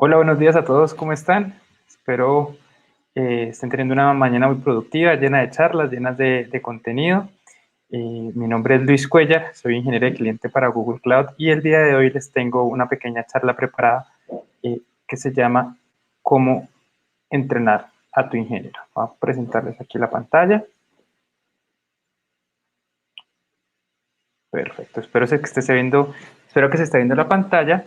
Hola, buenos días a todos, ¿cómo están? Espero estén teniendo una mañana muy productiva, llena de charlas, llenas de contenido. Mi nombre es Luis Cuellar, soy ingeniero de cliente para Google Cloud y el día de hoy les tengo una pequeña charla preparada que se llama ¿Cómo entrenar a tu ingeniero? Voy a presentarles aquí la pantalla. Perfecto, espero que se esté viendo la pantalla.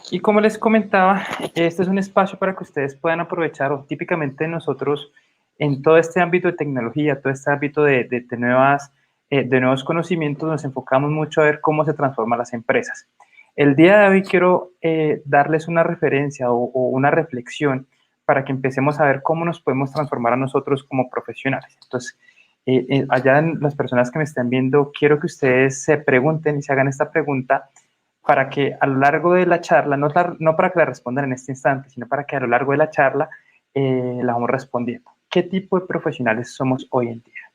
Y como les comentaba, este es un espacio para que ustedes puedan aprovechar, o típicamente nosotros en todo este ámbito de tecnología, todo este ámbito de nuevos conocimientos, nos enfocamos mucho a ver cómo se transforman las empresas. El día de hoy quiero darles una referencia o una reflexión para que empecemos a ver cómo nos podemos transformar a nosotros como profesionales. Entonces, allá en las personas que me están viendo, quiero que ustedes se pregunten y se hagan esta pregunta para que a lo largo de la charla, no para que la respondan en este instante, sino para que a lo largo de la charla la vamos respondiendo. ¿Qué tipo de profesionales somos hoy en día?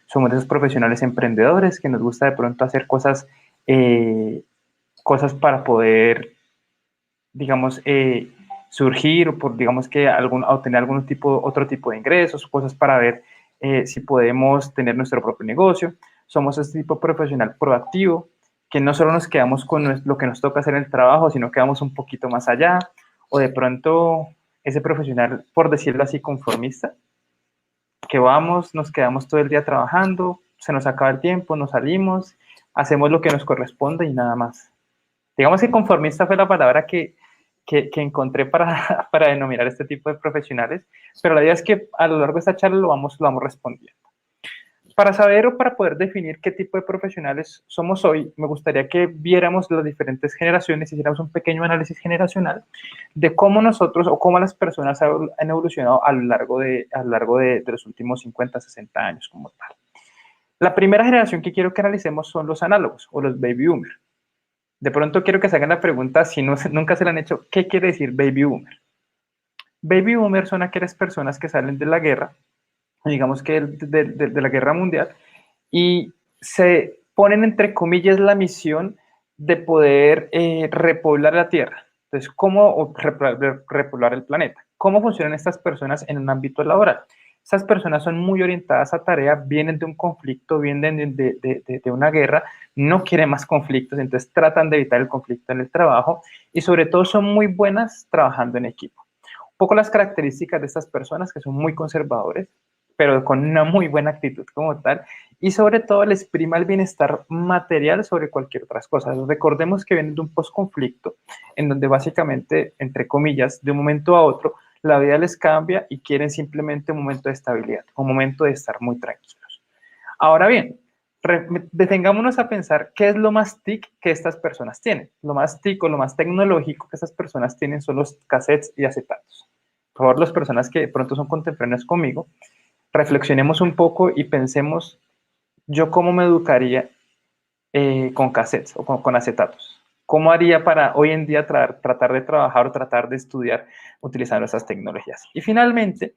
Somos esos profesionales emprendedores que nos gusta de pronto hacer cosas para poder, digamos, surgir o por, digamos que obtener otro tipo de ingresos, cosas para ver si podemos tener nuestro propio negocio. Somos ese tipo de profesional proactivo, que no solo nos quedamos con lo que nos toca hacer en el trabajo, sino que vamos un poquito más allá, o de pronto ese profesional, por decirlo así, conformista, que vamos, nos quedamos todo el día trabajando, se nos acaba el tiempo, nos salimos, hacemos lo que nos corresponde y nada más. Digamos que conformista fue la palabra que encontré para denominar este tipo de profesionales, pero la idea es que a lo largo de esta charla lo vamos respondiendo. Para saber o para poder definir qué tipo de profesionales somos hoy, me gustaría que viéramos las diferentes generaciones, hiciéramos un pequeño análisis generacional de cómo nosotros o cómo las personas han evolucionado a lo largo de los últimos 50, 60 años como tal. La primera generación que quiero que analicemos son los análogos o los baby boomers. De pronto quiero que se hagan la pregunta, si no, nunca se la han hecho, ¿qué quiere decir baby boomer? Baby boomer son aquellas personas que salen de la guerra, digamos que de la guerra mundial, y se ponen entre comillas la misión de poder repoblar la Tierra. Entonces, ¿cómo repoblar el planeta? ¿Cómo funcionan estas personas en un ámbito laboral? Estas personas son muy orientadas a tarea, vienen de un conflicto, vienen de una guerra, no quieren más conflictos, entonces tratan de evitar el conflicto en el trabajo y sobre todo son muy buenas trabajando en equipo. Un poco las características de estas personas que son muy conservadores, pero con una muy buena actitud como tal, y sobre todo les prima el bienestar material sobre cualquier otra cosa. Recordemos que vienen de un postconflicto en donde básicamente, entre comillas, de un momento a otro, la vida les cambia y quieren simplemente un momento de estabilidad, un momento de estar muy tranquilos. Ahora bien, detengámonos a pensar qué es lo más TIC que estas personas tienen. Lo más TIC o lo más tecnológico que estas personas tienen son los cassettes y acetatos. Por favor, las personas que de pronto son contemporáneas conmigo, reflexionemos un poco y pensemos yo cómo me educaría con cassettes o con acetatos. ¿Cómo haría para hoy en día tratar de trabajar o tratar de estudiar utilizando esas tecnologías? Y finalmente,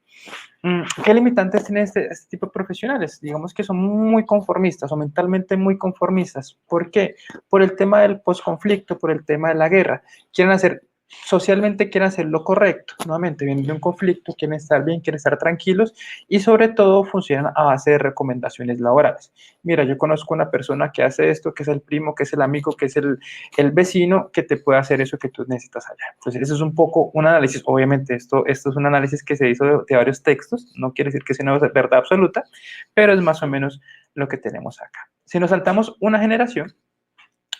¿qué limitantes tiene este tipo de profesionales? Digamos que son muy conformistas o mentalmente muy conformistas. ¿Por qué? Por el tema del posconflicto, por el tema de la guerra. Socialmente quieren hacer lo correcto. Nuevamente, vienen de un conflicto, quieren estar bien, quieren estar tranquilos y sobre todo funcionan a base de recomendaciones laborales. Mira, yo conozco una persona que hace esto, que es el primo, que es el amigo, que es el vecino, que te puede hacer eso que tú necesitas allá. Entonces, eso es un poco un análisis. Obviamente, esto es un análisis que se hizo de varios textos. No quiere decir que sea una verdad absoluta, pero es más o menos lo que tenemos acá. Si nos saltamos una generación,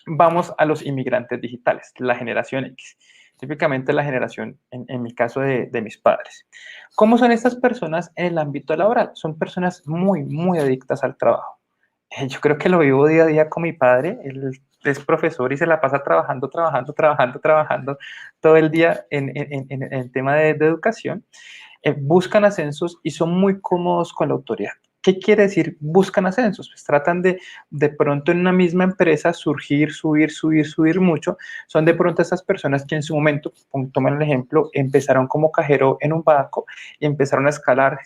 vamos a los inmigrantes digitales, la generación X. Típicamente la generación, en mi caso, de mis padres. ¿Cómo son estas personas en el ámbito laboral? Son personas muy, muy adictas al trabajo. Yo creo que lo vivo día a día con mi padre. Él es profesor y se la pasa trabajando todo el día en el tema de educación. Buscan ascensos y son muy cómodos con la autoridad. ¿Qué quiere decir buscan ascensos? Pues tratan de pronto en una misma empresa surgir, subir mucho. Son de pronto esas personas que en su momento, tomen el ejemplo, empezaron como cajero en un banco y empezaron a escalar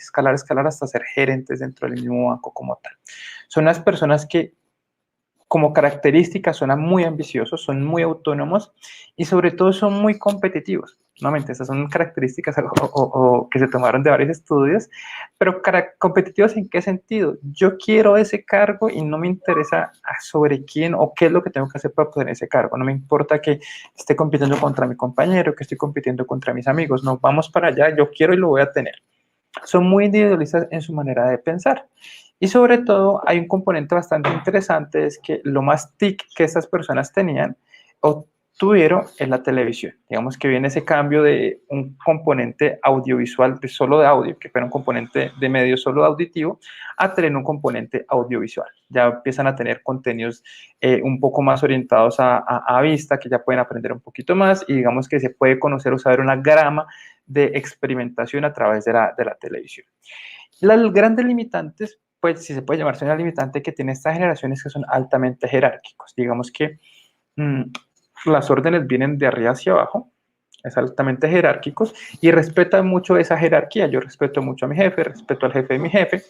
hasta ser gerentes dentro del mismo banco como tal. Son las personas que como características son muy ambiciosos, son muy autónomos y sobre todo son muy competitivos. Nuevamente, esas son características que se tomaron de varios estudios, pero competitivos ¿en qué sentido? Yo quiero ese cargo y no me interesa sobre quién o qué es lo que tengo que hacer para obtener ese cargo. No me importa que esté compitiendo contra mi compañero, que estoy compitiendo contra mis amigos. No, vamos para allá, yo quiero y lo voy a tener. Son muy individualistas en su manera de pensar. Y sobre todo hay un componente bastante interesante, es que lo más TIC que estas personas tenían o tuvieron en la televisión. Digamos que viene ese cambio de un componente audiovisual de solo de audio, que fuera un componente de medio solo auditivo, a tener un componente audiovisual. Ya empiezan a tener contenidos un poco más orientados a vista, que ya pueden aprender un poquito más y digamos que se puede conocer o saber una grama de experimentación a través de la televisión. Las grandes limitantes, pues si se puede llamarse una limitante que tiene estas generaciones que son altamente jerárquicos. Digamos que las órdenes vienen de arriba hacia abajo, es altamente jerárquicos y respetan mucho esa jerarquía. Yo respeto mucho a mi jefe, respeto al jefe de mi jefe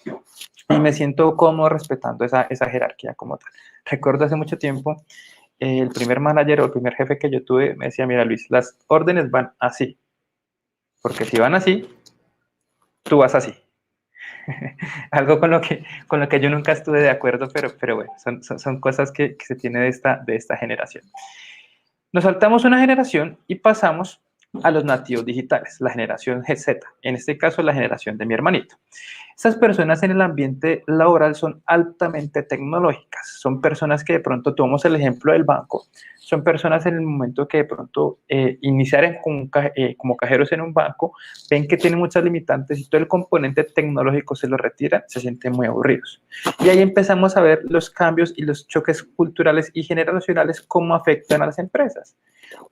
y me siento cómodo respetando esa jerarquía como tal. Recuerdo hace mucho tiempo, el primer manager o el primer jefe que yo tuve me decía, mira Luis, las órdenes van así, porque si van así, tú vas así. Algo con lo que yo nunca estuve de acuerdo, pero bueno, son cosas que se tiene de esta generación. Nos saltamos una generación y pasamos a los nativos digitales, la generación Z, en este caso la generación de mi hermanito. Estas personas en el ambiente laboral son altamente tecnológicas, son personas que de pronto, tomamos el ejemplo del banco, son personas en el momento que de pronto iniciaren como cajeros en un banco, ven que tienen muchas limitantes y todo el componente tecnológico se lo retira, se sienten muy aburridos. Y ahí empezamos a ver los cambios y los choques culturales y generacionales, cómo afectan a las empresas.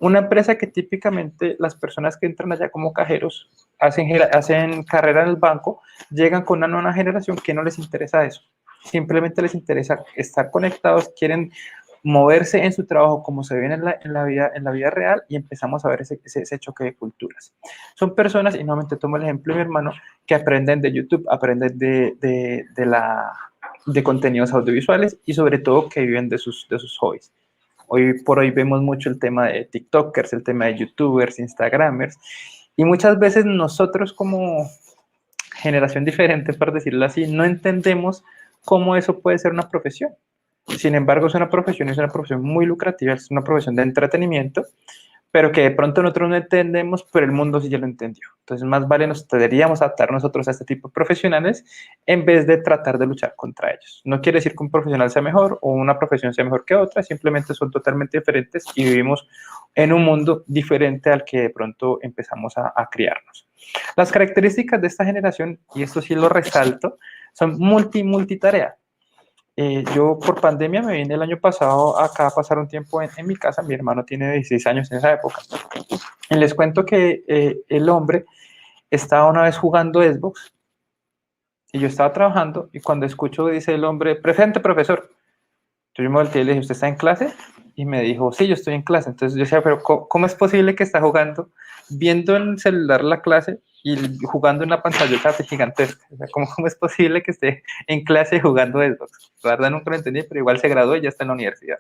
Una empresa que típicamente las personas que entran allá como cajeros hacen carrera en el banco, llegan con una nueva generación que no les interesa eso. Simplemente les interesa estar conectados, quieren moverse en su trabajo como se ve en la vida real y empezamos a ver ese choque de culturas. Son personas, y nuevamente tomo el ejemplo de mi hermano, que aprenden de YouTube, aprenden de contenidos audiovisuales y sobre todo que viven de sus hobbies. Hoy por hoy vemos mucho el tema de TikTokers, el tema de YouTubers, Instagramers, y muchas veces nosotros como generación diferente, por decirlo así, no entendemos cómo eso puede ser una profesión. Sin embargo, es una profesión muy lucrativa, es una profesión de entretenimiento, pero que de pronto nosotros no entendemos, pero el mundo sí ya lo entendió. Entonces, más vale nos deberíamos adaptar nosotros a este tipo de profesionales en vez de tratar de luchar contra ellos. No quiere decir que un profesional sea mejor o una profesión sea mejor que otra, simplemente son totalmente diferentes y vivimos en un mundo diferente al que de pronto empezamos a criarnos. Las características de esta generación, y esto sí lo resalto, son multitarea. Yo por pandemia me vine el año pasado acá a pasar un tiempo en mi casa. Mi hermano tiene 16 años en esa época. Y les cuento que el hombre estaba una vez jugando Xbox y yo estaba trabajando y cuando escucho dice el hombre, presente profesor. Entonces yo me volteé y le dije, ¿usted está en clase? Y me dijo, sí, yo estoy en clase. Entonces yo decía, pero ¿cómo es posible que está jugando, viendo en el celular la clase y jugando en una pantallota gigantesca? O sea, ¿cómo es posible que esté en clase jugando Xbox? La verdad nunca lo entendí, pero igual se graduó y ya está en la universidad.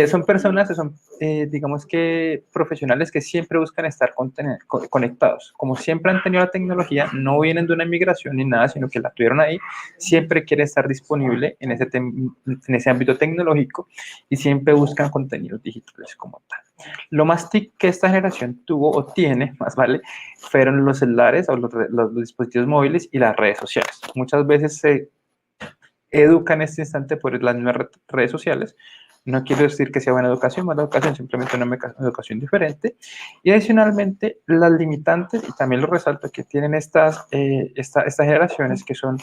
Son personas que son, digamos que profesionales que siempre buscan estar conectados. Como siempre han tenido la tecnología, no vienen de una inmigración ni nada, sino que la tuvieron ahí, siempre quiere estar disponible en ese ámbito tecnológico y siempre buscan contenidos digitales como tal. Lo más TIC que esta generación tuvo o tiene, más vale, fueron los celulares o los dispositivos móviles y las redes sociales. Muchas veces se educan en este instante por las mismas redes sociales. No quiero decir que sea buena educación, mala educación, simplemente una educación diferente. Y adicionalmente, las limitantes, y también lo resalto, que tienen estas generaciones que son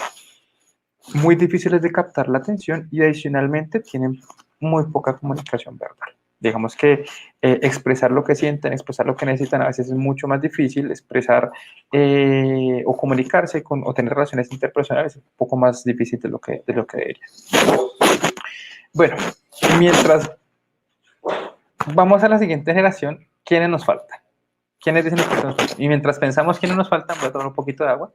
muy difíciles de captar la atención y adicionalmente tienen muy poca comunicación verbal. Digamos que expresar lo que sienten, expresar lo que necesitan a veces es mucho más difícil, expresar o comunicarse o tener relaciones interpersonales es un poco más difícil de lo que debería. Bueno, mientras vamos a la siguiente generación, ¿quiénes nos faltan? ¿Quiénes dicen que nos faltan? Y mientras pensamos quiénes nos faltan, voy a tomar un poquito de agua.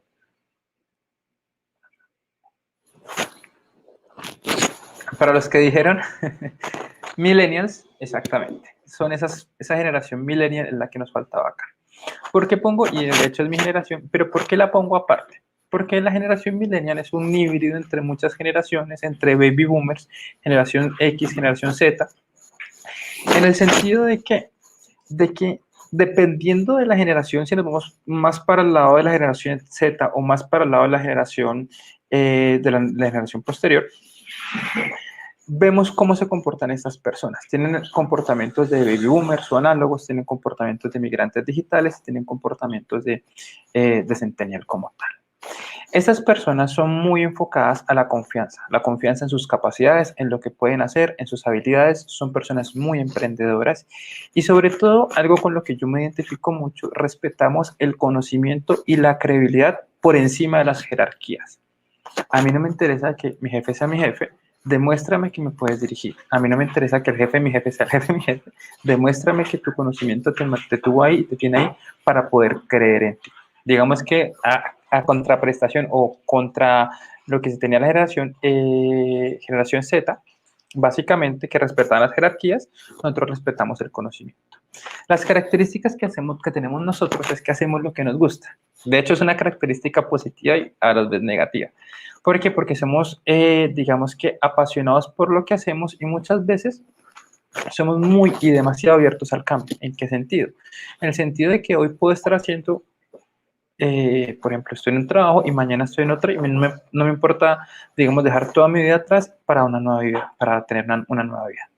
Para los que dijeron millennials, exactamente. Son esa generación millennial en la que nos faltaba acá. ¿Por qué pongo? Y de hecho es mi generación, pero ¿por qué la pongo aparte? Porque la generación millennial es un híbrido entre muchas generaciones, entre baby boomers, generación X, generación Z, en el sentido de que dependiendo de la generación, si nos vamos más para el lado de la generación Z o más para el lado de la generación la generación posterior, vemos cómo se comportan estas personas. Tienen comportamientos de baby boomers o análogos, tienen comportamientos de migrantes digitales, tienen comportamientos de centennial como tal. Estas personas son muy enfocadas a la confianza en sus capacidades, en lo que pueden hacer, en sus habilidades. Son personas muy emprendedoras y sobre todo, algo con lo que yo me identifico mucho, respetamos el conocimiento y la credibilidad por encima de las jerarquías. A mí no me interesa que mi jefe sea mi jefe, demuéstrame que me puedes dirigir. A mí no me interesa que el jefe de mi jefe sea el jefe de mi jefe, demuéstrame que tu conocimiento te tuvo ahí y te tiene ahí para poder creer en ti. Digamos que a contraprestación o contra lo que se tenía la generación Z, básicamente que respetaban las jerarquías, nosotros respetamos el conocimiento. Las características que tenemos nosotros es que hacemos lo que nos gusta. De hecho, es una característica positiva y a la vez negativa. ¿Por qué? Porque somos, digamos que, apasionados por lo que hacemos y muchas veces somos muy y demasiado abiertos al cambio. ¿En qué sentido? En el sentido de que hoy puedo estar haciendo, por ejemplo, estoy en un trabajo y mañana estoy en otro y no me importa, digamos, dejar toda mi vida atrás para una nueva vida, para tener una nueva vida.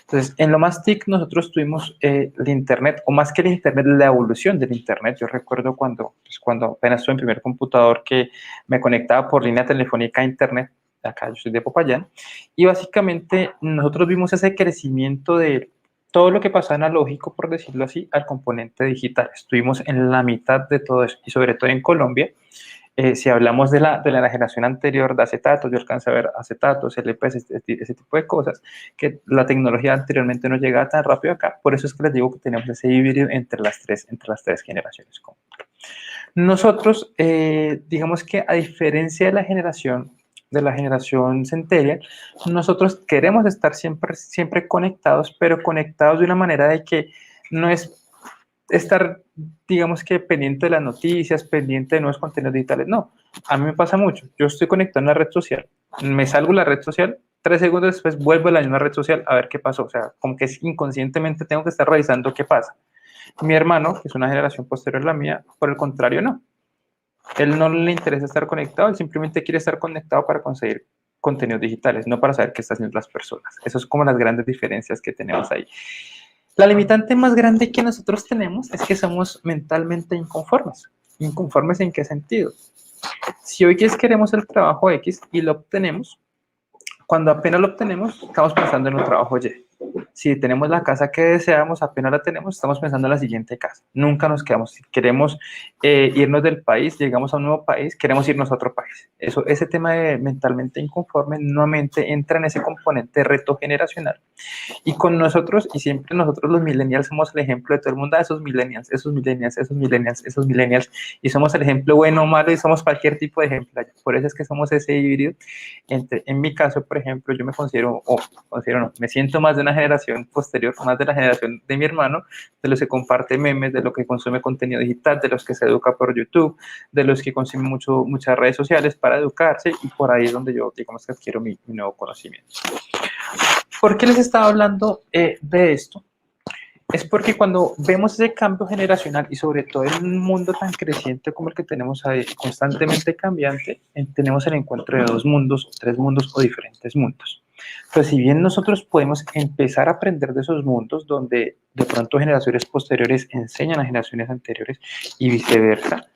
Entonces, en lo más TIC nosotros tuvimos el Internet, o más que el Internet, la evolución del Internet. Yo recuerdo cuando apenas estuve en primer computador que me conectaba por línea telefónica a Internet, acá yo soy de Popayán, y básicamente nosotros vimos ese crecimiento de todo lo que pasaba analógico, por decirlo así, al componente digital. Estuvimos en la mitad de todo eso, y sobre todo en Colombia. Si hablamos de la generación anterior de acetatos, yo alcancé a ver acetatos, LPs, ese tipo de cosas, que la tecnología anteriormente no llegaba tan rápido acá. Por eso es que les digo que tenemos ese híbrido entre las tres generaciones. Nosotros, digamos que a diferencia de la generación centennial, nosotros queremos estar siempre conectados, pero conectados de una manera de que no es estar, digamos que pendiente de las noticias, pendiente de nuevos contenidos digitales. No, a mí me pasa mucho. Yo estoy conectado en una red social, me salgo de la red social, 3 segundos después vuelvo a la misma red social a ver qué pasó. O sea, como que inconscientemente tengo que estar revisando qué pasa. Mi hermano, que es una generación posterior a la mía, por el contrario, no. Él no le interesa estar conectado, él simplemente quiere estar conectado para conseguir contenidos digitales, no para saber qué están haciendo las personas. Eso es como las grandes diferencias que tenemos ahí. La limitante más grande que nosotros tenemos es que somos mentalmente inconformes. ¿Inconformes en qué sentido? Si hoy queremos el trabajo X y lo obtenemos, cuando apenas lo obtenemos, estamos pensando en un trabajo Y. Si tenemos la casa que deseamos, apenas la tenemos, estamos pensando en la siguiente casa. Nunca nos quedamos. Si queremos irnos del país, llegamos a un nuevo país, queremos irnos a otro país. Ese tema de mentalmente inconforme nuevamente entra en ese componente de reto generacional. Y con nosotros, y siempre nosotros los millennials somos el ejemplo de todo el mundo, esos millennials, esos millennials, esos millennials, esos millennials, y somos el ejemplo bueno o malo y somos cualquier tipo de ejemplo. Por eso es que somos ese híbrido. En mi caso, por ejemplo, yo me me siento más de una generación posterior, más de la generación de mi hermano, de los que comparte memes, de los que consume contenido digital, de los que se educa por YouTube, de los que consume muchas redes sociales para educarse, y por ahí es donde yo, digamos, que adquiero mi nuevo conocimiento. ¿Por qué les estaba hablando de esto? Es porque cuando vemos ese cambio generacional y sobre todo en un mundo tan creciente como el que tenemos ahí, constantemente cambiante, tenemos el encuentro de 2 mundos, 3 mundos o diferentes mundos. Pues si bien nosotros podemos empezar a aprender de esos mundos donde de pronto generaciones posteriores enseñan a generaciones anteriores y viceversa,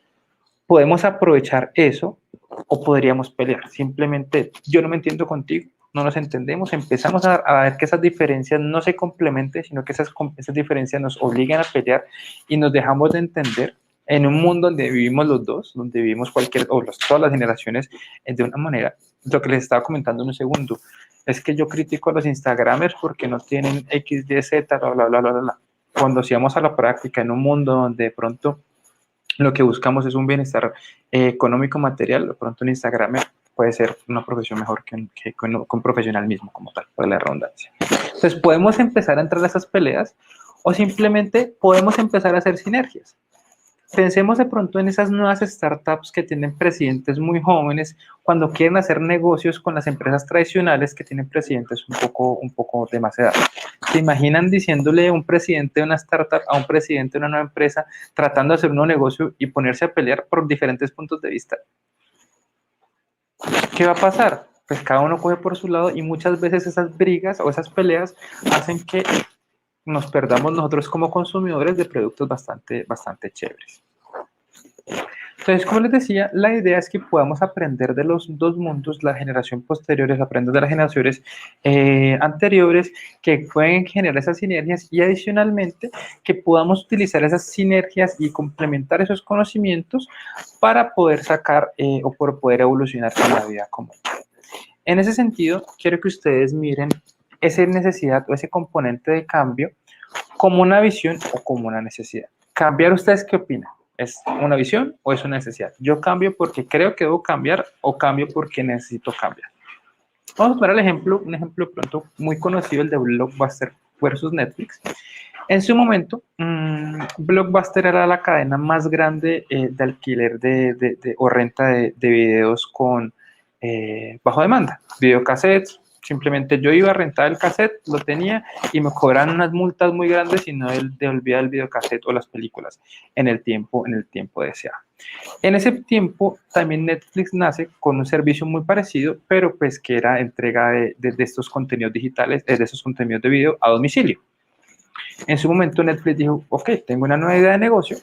podemos aprovechar eso o podríamos pelear. Simplemente yo no me entiendo contigo, no nos entendemos, empezamos a ver que esas diferencias no se complementen, sino que esas diferencias nos obligan a pelear y nos dejamos de entender en un mundo donde vivimos los dos, donde vivimos todas las generaciones de una manera. Lo que les estaba comentando en un segundo, es que yo critico a los Instagramers porque no tienen X, Y, Z, bla, bla, bla, bla, bla. Cuando si vamos a la práctica en un mundo donde de pronto lo que buscamos es un bienestar económico, material, de pronto un Instagramer puede ser una profesión mejor que un profesional mismo como tal, por la redundancia. Entonces podemos empezar a entrar a esas peleas o simplemente podemos empezar a hacer sinergias. Pensemos de pronto en esas nuevas startups que tienen presidentes muy jóvenes cuando quieren hacer negocios con las empresas tradicionales que tienen presidentes un poco de más edad. ¿Se imaginan diciéndole un presidente de una startup a un presidente de una nueva empresa tratando de hacer un nuevo negocio y ponerse a pelear por diferentes puntos de vista? ¿Qué va a pasar? Pues cada uno coge por su lado y muchas veces esas brigas o esas peleas hacen que nos perdamos nosotros como consumidores de productos bastante chéveres. Entonces, como les decía, la idea es que podamos aprender de los dos mundos, la generación posteriores, aprender de las generaciones anteriores, que pueden generar esas sinergias y adicionalmente que podamos utilizar esas sinergias y complementar esos conocimientos para poder sacar o por poder evolucionar en la vida común. En ese sentido, quiero que ustedes miren esa necesidad o ese componente de cambio como una visión o como una necesidad. ¿Cambiar ustedes qué opinan? ¿Es una visión o es una necesidad? Yo cambio porque creo que debo cambiar o cambio porque necesito cambiar. Vamos a tomar un ejemplo pronto muy conocido, el de Blockbuster versus Netflix. En su momento, Blockbuster era la cadena más grande de alquiler o renta de videos con bajo demanda, videocassettes. Simplemente yo iba a rentar el cassette, lo tenía y me cobran unas multas muy grandes si no devolvía el videocassette o las películas en el tiempo deseado. En ese tiempo también Netflix nace con un servicio muy parecido, pero pues que era entrega de estos contenidos digitales, de esos contenidos de video a domicilio. En su momento Netflix dijo, ok, tengo una nueva idea de negocio,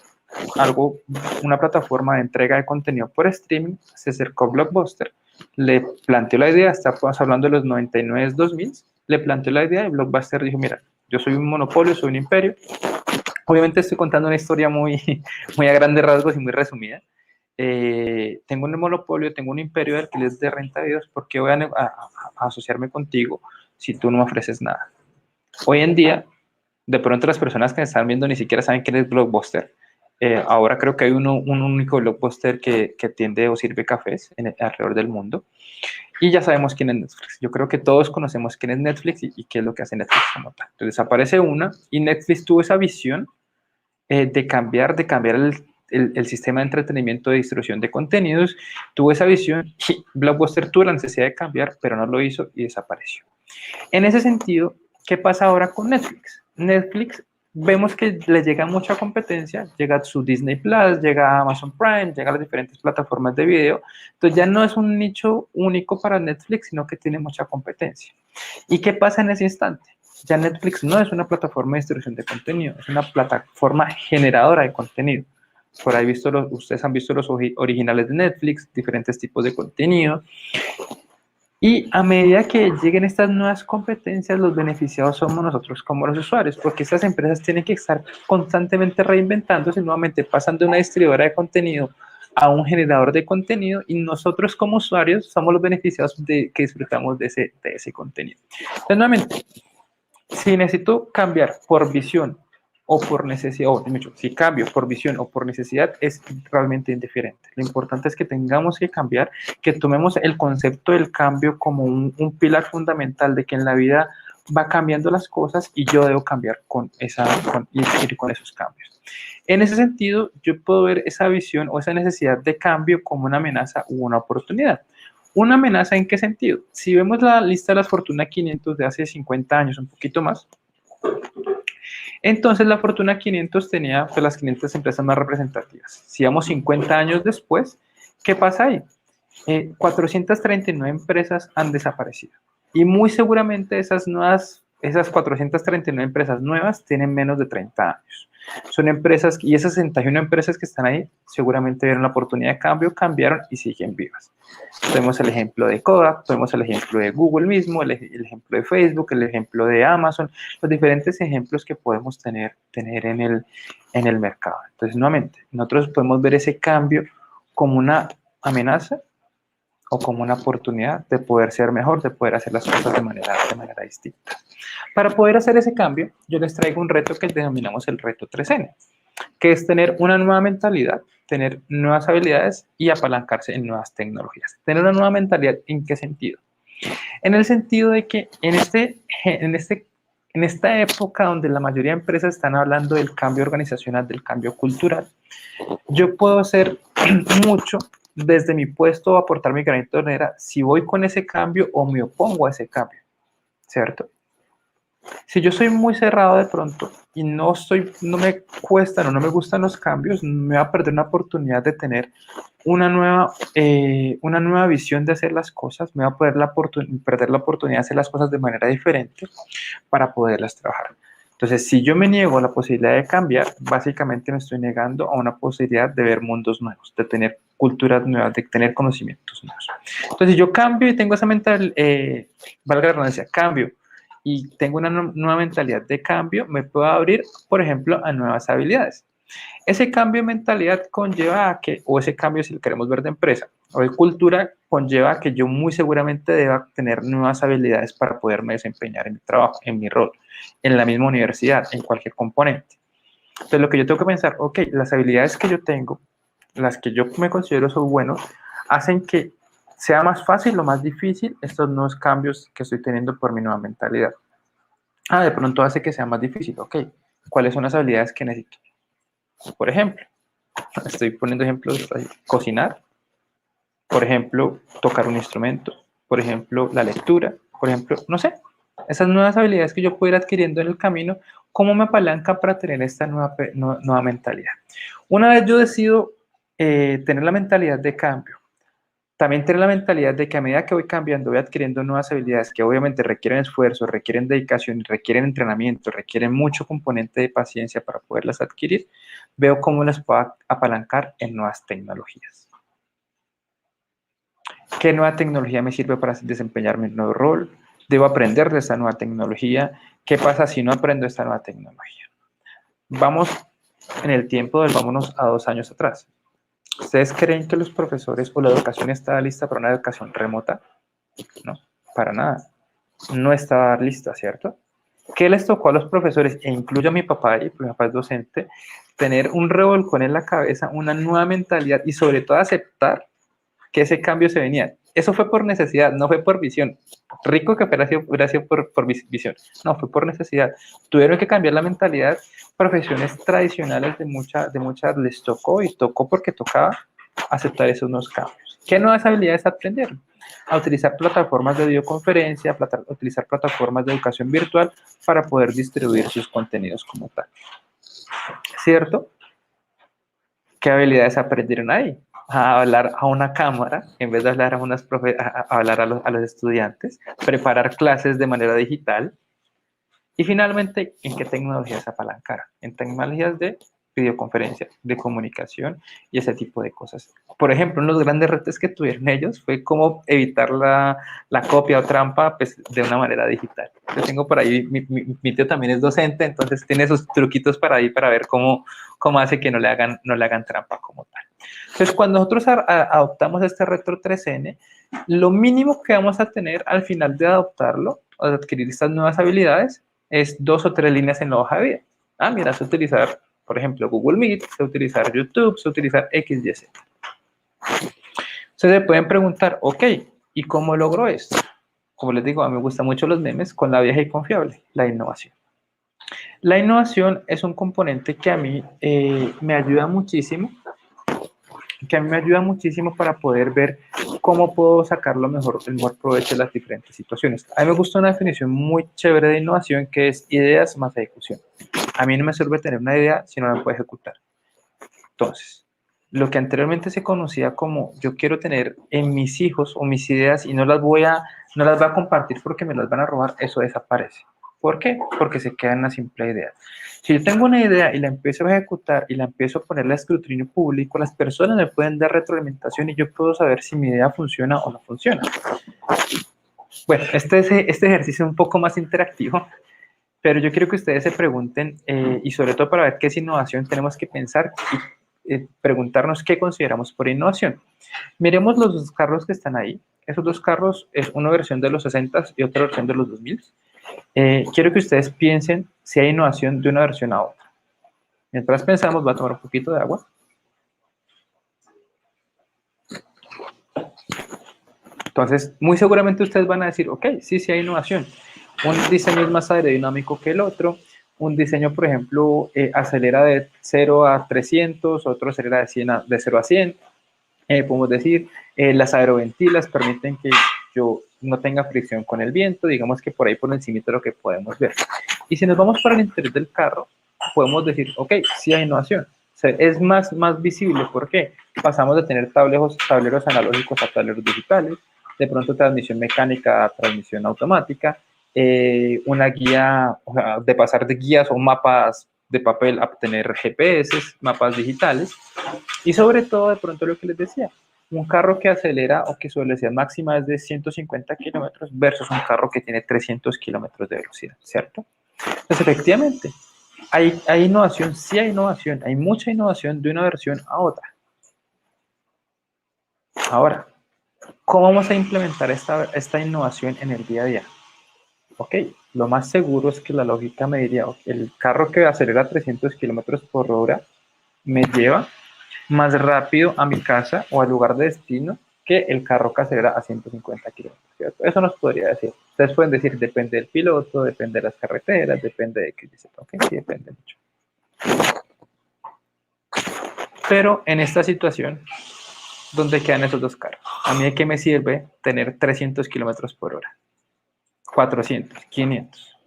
una plataforma de entrega de contenido por streaming, se acercó a Blockbuster, le planteó la idea, estamos hablando de los 99, 2000, le planteó la idea y Blockbuster dijo, mira, yo soy un monopolio, soy un imperio. Obviamente estoy contando una historia muy a grandes rasgos y muy resumida. Tengo un monopolio, tengo un imperio de alquiler de renta de videos, ¿por qué voy a asociarme contigo si tú no me ofreces nada? Hoy en día, de pronto las personas que me están viendo ni siquiera saben quién es Blockbuster. Ahora creo que hay un único Blockbuster que atiende o sirve cafés alrededor del mundo. Y ya sabemos quién es Netflix. Yo creo que todos conocemos quién es Netflix y qué es lo que hace Netflix como tal. Entonces aparece una y Netflix tuvo esa visión de cambiar el sistema de entretenimiento de distribución de contenidos, tuvo esa visión y Blockbuster tuvo la necesidad de cambiar, pero no lo hizo y desapareció. En ese sentido, ¿qué pasa ahora con Netflix? Netflix vemos que le llega mucha competencia, llega su Disney Plus, llega Amazon Prime, llega a las diferentes plataformas de video, entonces ya no es un nicho único para Netflix, sino que tiene mucha competencia. ¿Y qué pasa en ese instante? Ya Netflix no es una plataforma de distribución de contenido, es una plataforma generadora de contenido. Por ahí ustedes han visto los originales de Netflix, diferentes tipos de contenido. Y a medida que lleguen estas nuevas competencias, los beneficiados somos nosotros como los usuarios, porque estas empresas tienen que estar constantemente reinventándose, nuevamente pasando de una distribuidora de contenido a un generador de contenido y nosotros como usuarios somos los beneficiados que disfrutamos de ese contenido. Entonces, nuevamente, si necesito cambiar por visión o por necesidad, o si cambio por visión o por necesidad, es realmente indiferente. Lo importante es que tengamos que cambiar, que tomemos el concepto del cambio como un pilar fundamental de que en la vida va cambiando las cosas y yo debo cambiar ir con esos cambios. En ese sentido, yo puedo ver esa visión o esa necesidad de cambio como una amenaza u una oportunidad. ¿Una amenaza en qué sentido? Si vemos la lista de las Fortuna 500 de hace 50 años, un poquito más, entonces la Fortuna 500 tenía pues, las 500 empresas más representativas. Si vamos 50 años después, ¿qué pasa ahí? 439 empresas han desaparecido. Y muy seguramente esas 439 empresas nuevas tienen menos de 30 años. Son empresas, y esas 61 empresas que están ahí, seguramente vieron la oportunidad de cambio, cambiaron y siguen vivas. Tenemos el ejemplo de Kodak, tenemos el ejemplo de Google mismo, el ejemplo de Facebook, el ejemplo de Amazon, los diferentes ejemplos que podemos tener en el mercado. Entonces, nuevamente, nosotros podemos ver ese cambio como una amenaza o como una oportunidad de poder ser mejor, de poder hacer las cosas de manera distinta. Para poder hacer ese cambio, yo les traigo un reto que denominamos el reto 3N, que es tener una nueva mentalidad, tener nuevas habilidades y apalancarse en nuevas tecnologías. Tener una nueva mentalidad, ¿en qué sentido? En el sentido de que en esta época donde la mayoría de empresas están hablando del cambio organizacional, del cambio cultural, yo puedo hacer mucho desde mi puesto, aportar mi granito de arena, si voy con ese cambio o me opongo a ese cambio, ¿cierto? Si yo soy muy cerrado de pronto y no me cuestan o no me gustan los cambios, me va a perder una oportunidad de tener una nueva visión de hacer las cosas, me va a perder la oportunidad de hacer las cosas de manera diferente para poderlas trabajar. Entonces, si yo me niego a la posibilidad de cambiar, básicamente me estoy negando a una posibilidad de ver mundos nuevos, de tener culturas nuevas, de tener conocimientos nuevos. Entonces, si yo cambio y tengo esa mentalidad, valga la redundancia, cambio y tengo una nueva mentalidad de cambio, me puedo abrir, por ejemplo, a nuevas habilidades. Ese cambio de mentalidad conlleva a que, o ese cambio si lo queremos ver de empresa o de cultura, conlleva a que yo muy seguramente deba tener nuevas habilidades para poderme desempeñar en mi trabajo, en mi rol, en la misma universidad, en cualquier componente. Entonces lo que yo tengo que pensar, ok, las habilidades que yo tengo, las que yo me considero son buenos, hacen que sea más fácil o más difícil estos nuevos cambios que estoy teniendo por mi nueva mentalidad. Ah, de pronto hace que sea más difícil, ok. ¿Cuáles son las habilidades que necesito? Por ejemplo, estoy poniendo ejemplos, cocinar, por ejemplo, tocar un instrumento, por ejemplo, la lectura, por ejemplo, no sé, esas nuevas habilidades que yo puedo ir adquiriendo en el camino, ¿cómo me apalanca para tener esta nueva mentalidad? Una vez yo decido tener la mentalidad de cambio, también tener la mentalidad de que a medida que voy cambiando, voy adquiriendo nuevas habilidades que obviamente requieren esfuerzo, requieren dedicación, requieren entrenamiento, requieren mucho componente de paciencia para poderlas adquirir, veo cómo las puedo apalancar en nuevas tecnologías. ¿Qué nueva tecnología me sirve para desempeñarme en un nuevo rol? ¿Debo aprender de esta nueva tecnología? ¿Qué pasa si no aprendo esta nueva tecnología? Vamos en el tiempo, vámonos a 2 años atrás. ¿Ustedes creen que los profesores o la educación estaba lista para una educación remota? No, para nada. No estaba lista, ¿cierto? ¿Qué les tocó a los profesores, e incluyo a mi papá, y mi papá es docente, tener un revolcón en la cabeza, una nueva mentalidad y sobre todo aceptar que ese cambio se venía? Eso fue por necesidad, no fue por visión. Rico que hubiera sido por visión. No, fue por necesidad. Tuvieron que cambiar la mentalidad. Profesiones tradicionales de muchas les tocó y tocó porque tocaba aceptar esos nuevos cambios. ¿Qué nuevas habilidades aprendieron? A utilizar plataformas de videoconferencia, utilizar plataformas de educación virtual para poder distribuir sus contenidos como tal. ¿Cierto? ¿Qué habilidades aprendieron ahí? A hablar a una cámara, en vez de hablar a hablar a los estudiantes, preparar clases de manera digital. Y finalmente, ¿en qué tecnologías apalancar? En tecnologías de videoconferencia, de comunicación y ese tipo de cosas. Por ejemplo, uno de los grandes retos que tuvieron ellos fue cómo evitar la copia o trampa pues, de una manera digital. Yo tengo por ahí, mi tío también es docente, entonces tiene esos truquitos para ahí para ver cómo hace que no le hagan trampa como tal. Entonces, cuando nosotros adoptamos este Retro 3N, lo mínimo que vamos a tener al final de adoptarlo o de adquirir estas nuevas habilidades es 2 o 3 líneas en la hoja de vida. Ah, mira, sé utilizar, por ejemplo, Google Meet, sé utilizar YouTube, sé utilizar X, Y, Z. Ustedes se pueden preguntar, ok, ¿y cómo logro esto? Como les digo, a mí me gustan mucho los memes con la vieja y confiable, la innovación. La innovación es un componente que a mí me ayuda muchísimo, para poder ver cómo puedo sacar el mejor provecho de las diferentes situaciones. A mí me gusta una definición muy chévere de innovación que es ideas más ejecución. A mí no me sirve tener una idea si no la puedo ejecutar. Entonces, lo que anteriormente se conocía como yo quiero tener en mis hijos o mis ideas y no las voy a compartir porque me las van a robar, eso desaparece. ¿Por qué? Porque se queda en una simple idea. Si yo tengo una idea y la empiezo a ejecutar y la empiezo a ponerle a escrutinio público, las personas me pueden dar retroalimentación y yo puedo saber si mi idea funciona o no funciona. Bueno, este ejercicio es un poco más interactivo, pero yo quiero que ustedes se pregunten, y sobre todo para ver qué es innovación, tenemos que pensar y preguntarnos qué consideramos por innovación. Miremos los 2 carros que están ahí. Esos 2 carros es una versión de los 60 y otra versión de los 2000. Quiero que ustedes piensen si hay innovación de una versión a otra. Mientras pensamos, voy a tomar un poquito de agua. Entonces, muy seguramente ustedes van a decir, ok, sí, sí hay innovación. Un diseño es más aerodinámico que el otro. Un diseño, por ejemplo, acelera de 0 a 300, otro acelera de 0 a 100. Podemos decir, las aeroventilas permiten que yo no tenga fricción con el viento, digamos que por ahí por encima de lo que podemos ver. Y si nos vamos para el interior del carro, podemos decir, ok, sí hay innovación. O sea, es más visible. ¿Por qué? Pasamos de tener tableros analógicos a tableros digitales, de pronto transmisión mecánica a transmisión automática, una guía, o sea, de pasar de guías o mapas de papel a tener GPS, mapas digitales, y sobre todo, de pronto lo que les decía, un carro que acelera o que su velocidad máxima es de 150 kilómetros versus un carro que tiene 300 kilómetros de velocidad, ¿cierto? Entonces, efectivamente, hay innovación, sí hay innovación, hay mucha innovación de una versión a otra. Ahora, ¿cómo vamos a implementar esta innovación en el día a día? Ok, lo más seguro es que la lógica me diría, okay, el carro que acelera 300 kilómetros por hora me lleva más rápido a mi casa o al lugar de destino que el carro que acelera a 150 kilómetros, ¿cierto? Eso nos podría decir. Ustedes pueden decir, depende del piloto, depende de las carreteras, depende de qué dice. Ok, sí, depende mucho. Pero en esta situación, ¿dónde quedan esos dos carros? ¿A mí de qué me sirve tener 300 kilómetros por hora? 400, 500.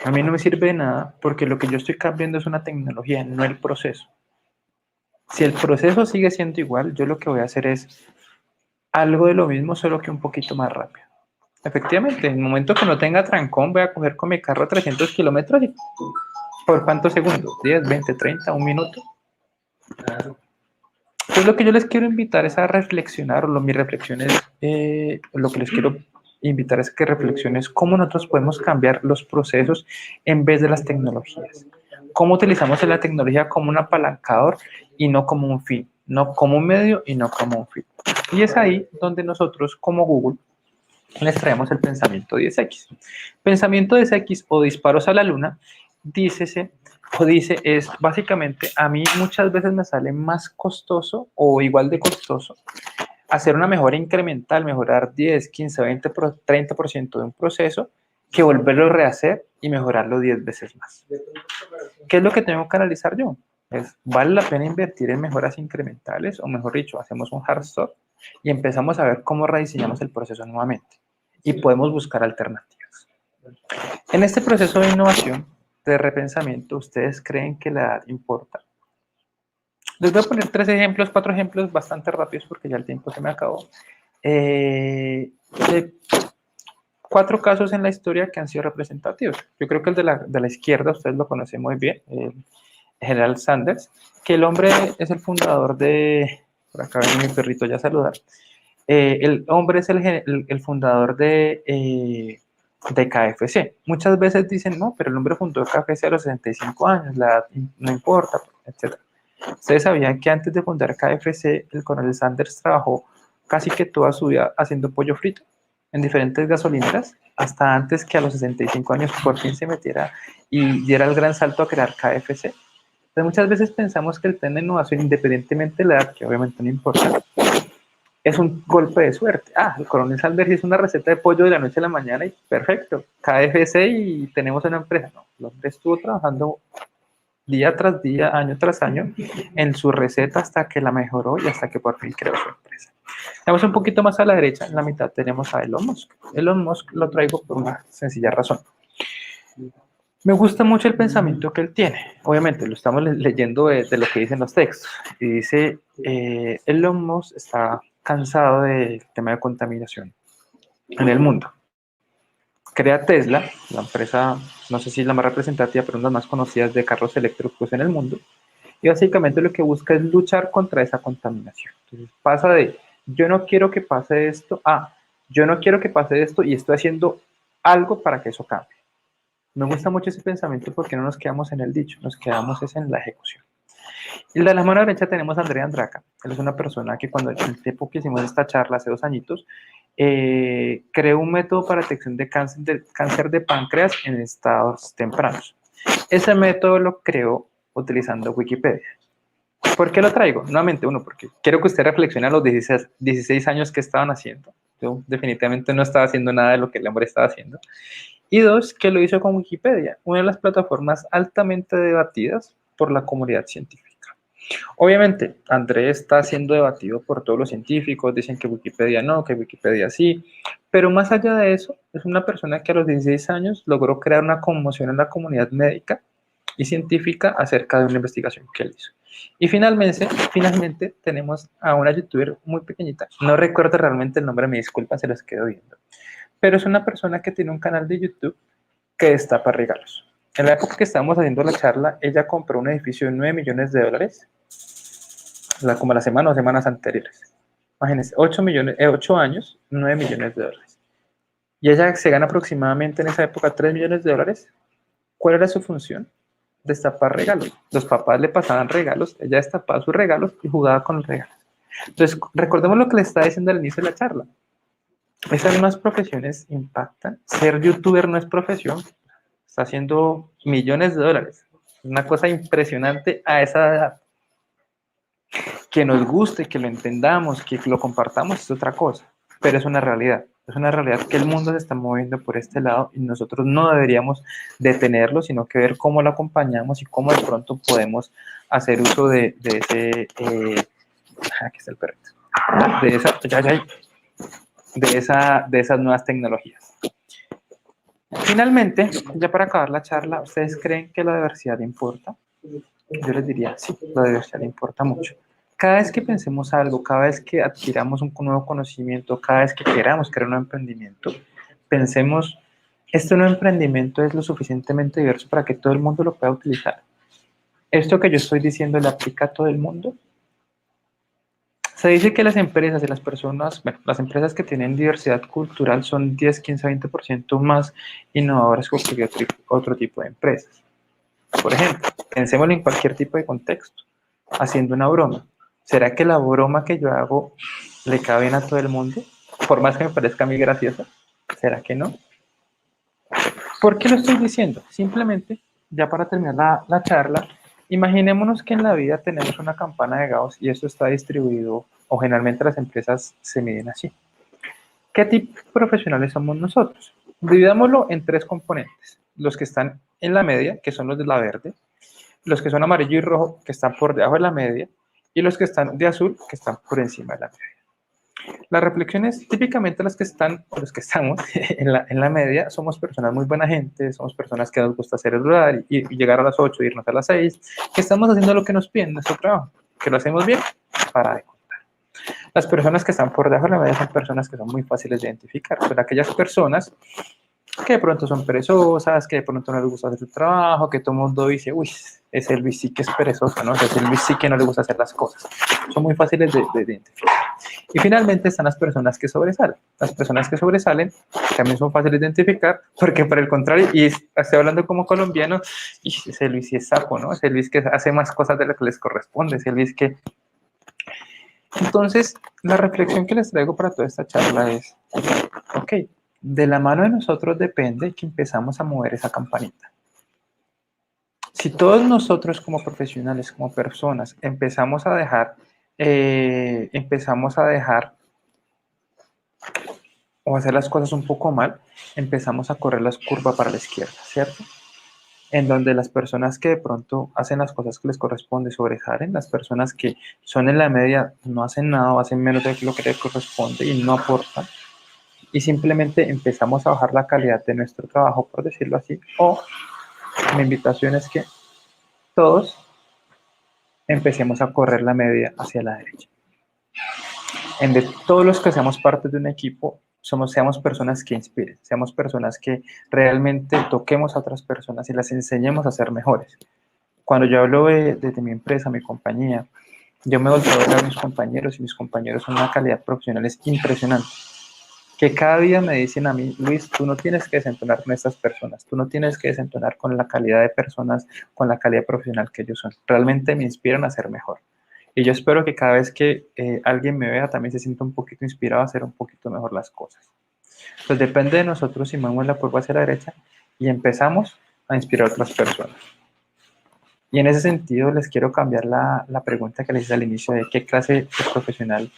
A mí no me sirve de nada porque lo que yo estoy cambiando es una tecnología, no el proceso. Si el proceso sigue siendo igual, yo lo que voy a hacer es algo de lo mismo, solo que un poquito más rápido. Efectivamente, en el momento que no tenga trancón, voy a coger con mi carro 300 kilómetros y ¿por cuántos segundos? ¿10, 20, 30, un minuto? Entonces lo que yo les quiero invitar es a reflexionar, o mi reflexión es, lo que les quiero invitar es que reflexiones cómo nosotros podemos cambiar los procesos en vez de las tecnologías. Cómo utilizamos la tecnología como un apalancador y no como un fin, no como un medio y no como un fin. Y es ahí donde nosotros como Google les traemos el pensamiento 10X. Pensamiento 10X o disparos a la luna, dícese o dice es básicamente a mí muchas veces me sale más costoso o igual de costoso hacer una mejora incremental, mejorar 10, 15, 20, 30% de un proceso que volverlo a rehacer y mejorarlo 10 veces más. ¿Qué es lo que tengo que analizar yo? ¿Vale la pena invertir en mejoras incrementales o mejor dicho, hacemos un hard stop y empezamos a ver cómo rediseñamos el proceso nuevamente y podemos buscar alternativas? En este proceso de innovación, de repensamiento, ¿ustedes creen que la edad importa? Les voy a poner 4 ejemplos bastante rápidos porque ya el tiempo se me acabó. De 4 casos en la historia que han sido representativos. Yo creo que el de la izquierda, ustedes lo conocen muy bien, el General Sanders, que el hombre es el fundador de, por acá viene mi perrito ya a saludar, el hombre es el fundador de KFC. Muchas veces dicen, no, pero el hombre fundó KFC a los 65 años, la edad no importa, etc. Ustedes sabían que antes de fundar KFC, el coronel Sanders trabajó casi que toda su vida haciendo pollo frito en diferentes gasolineras, hasta antes que a los 65 años por fin se metiera y diera el gran salto a crear KFC. Entonces muchas veces pensamos que el tren de innovación, independientemente de la edad, que obviamente no importa, es un golpe de suerte. Ah, el coronel Sanders hizo una receta de pollo de la noche a la mañana y perfecto, KFC y tenemos una empresa. No, el hombre estuvo trabajando día tras día, año tras año, en su receta hasta que la mejoró y hasta que por fin creó su empresa. Vamos un poquito más a la derecha, en la mitad tenemos a Elon Musk. Elon Musk lo traigo por una sencilla razón. Me gusta mucho el pensamiento que él tiene. Obviamente, lo estamos leyendo de lo que dicen los textos. Y dice, Elon Musk está cansado del tema de contaminación en el mundo. Crea Tesla, la empresa, no sé si es la más representativa, pero una de las más conocidas de carros eléctricos en el mundo. Y básicamente lo que busca es luchar contra esa contaminación. Entonces pasa de, yo no quiero que pase esto, a, yo no quiero que pase esto y estoy haciendo algo para que eso cambie. Me gusta mucho ese pensamiento porque no nos quedamos en el dicho, nos quedamos es en la ejecución. Y de la mano derecha tenemos a Andrea Andraka. Él es una persona que cuando el tiempo que hicimos esta charla hace 2 añitos, creó un método para detección de cáncer de páncreas en estados tempranos. Ese método lo creó utilizando Wikipedia. ¿Por qué lo traigo? Nuevamente, uno, porque quiero que usted reflexione a los 16 años que estaban haciendo. Yo definitivamente no estaba haciendo nada de lo que el hombre estaba haciendo. Y dos, que lo hizo con Wikipedia, una de las plataformas altamente debatidas por la comunidad científica. Obviamente, Andrés está siendo debatido por todos los científicos, dicen que Wikipedia no, que Wikipedia sí, pero más allá de eso, es una persona que a los 16 años logró crear una conmoción en la comunidad médica y científica acerca de una investigación que él hizo. Y finalmente tenemos a una youtuber muy pequeñita, no recuerdo realmente el nombre, me disculpan, se los quedo viendo, pero es una persona que tiene un canal de YouTube que destapa regalos. En la época que estábamos haciendo la charla, ella compró un edificio de 9 millones de dólares, como la semana o semanas anteriores. Imagínense, 8 años, 9 millones de dólares. Y ella se gana aproximadamente en esa época 3 millones de dólares. ¿Cuál era su función? Destapar regalos. Los papás le pasaban regalos, ella destapaba sus regalos y jugaba con los regalos. Entonces, recordemos lo que le estaba diciendo al inicio de la charla. Esas mismas profesiones impactan. Ser youtuber no es profesión, está haciendo millones de dólares. Una cosa impresionante a esa edad. Que nos guste, que lo entendamos, que lo compartamos es otra cosa, pero es una realidad. Es una realidad que el mundo se está moviendo por este lado y nosotros no deberíamos detenerlo, sino que ver cómo lo acompañamos y cómo de pronto podemos hacer uso de ese... aquí está el perrito. De esas nuevas tecnologías. Finalmente, ya para acabar la charla, ¿ustedes creen que la diversidad importa? Yo les diría, sí, la diversidad importa mucho. Cada vez que pensemos algo, cada vez que adquiramos un nuevo conocimiento, cada vez que queramos crear un emprendimiento, pensemos, este nuevo emprendimiento es lo suficientemente diverso para que todo el mundo lo pueda utilizar. ¿Esto que yo estoy diciendo le aplica a todo el mundo? Se dice que las empresas y las personas, bueno, las empresas que tienen diversidad cultural son 10, 15, 20% más innovadoras que cualquier otro tipo de empresas. Por ejemplo, pensémoslo en cualquier tipo de contexto, haciendo una broma. ¿Será que la broma que yo hago le cabe bien a todo el mundo? Por más que me parezca a mí graciosa, ¿será que no? ¿Por qué lo estoy diciendo? Simplemente, ya para terminar la charla, imaginémonos que en la vida tenemos una campana de Gauss y esto está distribuido, o generalmente las empresas se miden así. ¿Qué tipo de profesionales somos nosotros? Dividámoslo en 3 componentes. Los que están en la media, que son los de la verde, los que son amarillo y rojo, que están por debajo de la media, y los que están de azul, que están por encima de la media. Las reflexiones, típicamente los que están, o los que estamos en la media, somos personas muy buena gente, somos personas que nos gusta hacer el lugar y llegar a las 8 e irnos a las 6, que estamos haciendo lo que nos piden nuestro trabajo, que lo hacemos bien, para de contar. Las personas que están por debajo de la media son personas que son muy fáciles de identificar, son aquellas personas que de pronto son perezosas, que de pronto no les gusta hacer su trabajo, que todo el mundo dice, uy, ese Luis sí que es perezoso, ¿no? Ese Luis sí que no le gusta hacer las cosas. Son muy fáciles de identificar. Y finalmente están las personas que sobresalen. Las personas que sobresalen también son fáciles de identificar, porque por el contrario, y estoy hablando como colombiano, y ese Luis sí es sapo, ¿no? Ese Luis que hace más cosas de lo que les corresponde, ese Luis que... Entonces, la reflexión que les traigo para toda esta charla es, ok, de la mano de nosotros depende que empezamos a mover esa campanita. Si todos nosotros como profesionales, como personas, empezamos a dejar o hacer las cosas un poco mal, empezamos a correr las curvas para la izquierda, ¿cierto? En donde las personas que de pronto hacen las cosas que les corresponde sobresalen, las personas que son en la media no hacen nada o hacen menos de lo que les corresponde y no aportan, y simplemente empezamos a bajar la calidad de nuestro trabajo, por decirlo así, o mi invitación es que todos empecemos a correr la media hacia la derecha. En vez de todos los que seamos parte de un equipo, seamos personas que inspiren, seamos personas que realmente toquemos a otras personas y las enseñemos a ser mejores. Cuando yo hablo de mi empresa, mi compañía, yo me volteo a ver a mis compañeros y mis compañeros son una calidad profesional es impresionante. Que cada día me dicen a mí, Luis, tú no tienes que desentonar con estas personas, tú no tienes que desentonar con la calidad de personas, con la calidad profesional que ellos son. Realmente me inspiran a ser mejor. Y yo espero que cada vez que alguien me vea también se sienta un poquito inspirado a hacer un poquito mejor las cosas. Pues depende de nosotros si movemos la curva hacia la derecha y empezamos a inspirar a otras personas. Y en ese sentido les quiero cambiar la pregunta que les hice al inicio de qué clase de profesional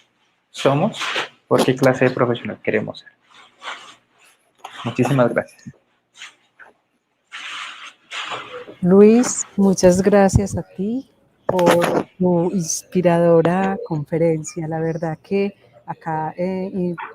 somos por qué clase de profesional queremos ser. Muchísimas gracias. Luis, muchas gracias a ti por tu inspiradora conferencia. La verdad que acá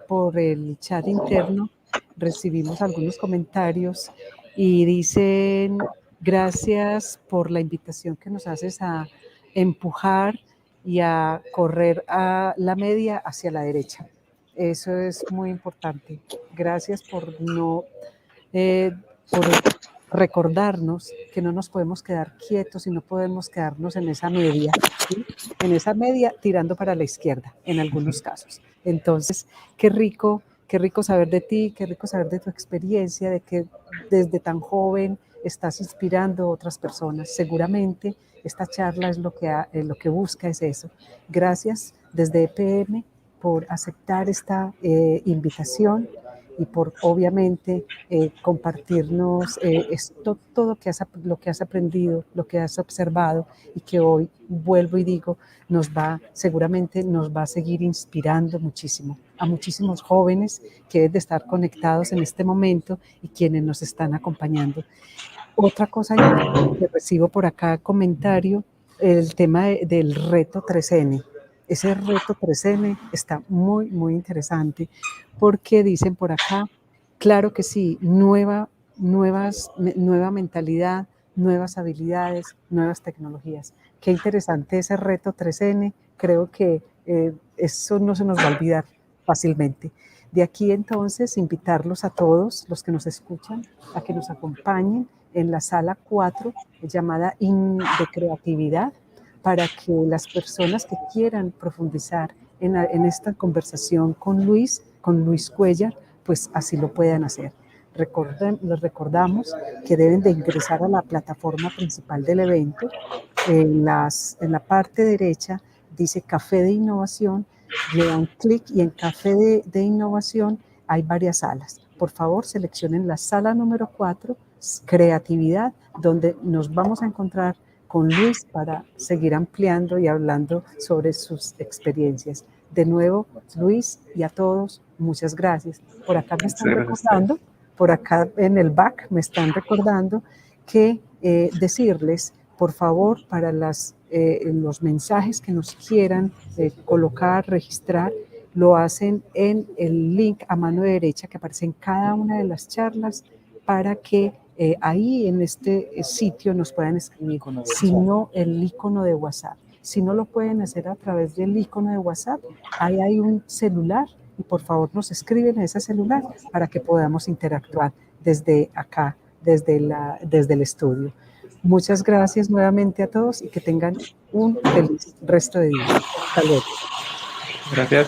por el chat interno recibimos algunos comentarios y dicen gracias por la invitación que nos haces a empujar y a correr a la media hacia la derecha. Eso es muy importante. Gracias por por recordarnos que no nos podemos quedar quietos y no podemos quedarnos en esa media, ¿sí? En esa media tirando para la izquierda en algunos casos. Entonces, qué rico saber de ti, qué rico saber de tu experiencia, de que desde tan joven estás inspirando a otras personas. Seguramente esta charla es lo que busca es eso. Gracias desde EPM por aceptar esta invitación y por obviamente compartirnos todo lo que has aprendido, lo que has observado y que hoy, vuelvo y digo, seguramente nos va a seguir inspirando muchísimo a muchísimos jóvenes que deben de estar conectados en este momento y quienes nos están acompañando. Otra cosa importante que recibo por acá, comentario, el tema del reto 3N. Ese reto 3N está muy, muy interesante porque dicen por acá, claro que sí, nueva mentalidad, nuevas habilidades, nuevas tecnologías. Qué interesante ese reto 3N, creo que eso no se nos va a olvidar fácilmente. De aquí entonces invitarlos a todos los que nos escuchan a que nos acompañen en la sala 4 llamada de creatividad para que las personas que quieran profundizar en esta conversación con Luis Cuellar, pues así lo puedan hacer. Les recordamos que deben de ingresar a la plataforma principal del evento. En la parte derecha dice Café de Innovación, le dan clic y en Café de Innovación hay varias salas. Por favor, seleccionen la sala número 4, Creatividad, donde nos vamos a encontrar con Luis para seguir ampliando y hablando sobre sus experiencias. De nuevo, Luis, y a todos, muchas gracias. Por acá me están recordando, por acá en el back me están recordando que decirles, por favor, para los mensajes que nos quieran colocar, registrar, lo hacen en el link a mano derecha que aparece en cada una de las charlas para que ahí en este sitio nos puedan escribir, si no el icono de WhatsApp. Si no lo pueden hacer a través del icono de WhatsApp, ahí hay un celular y por favor nos escriben a ese celular para que podamos interactuar desde acá, desde el estudio. Muchas gracias nuevamente a todos y que tengan un feliz resto de día. Hasta luego. Gracias.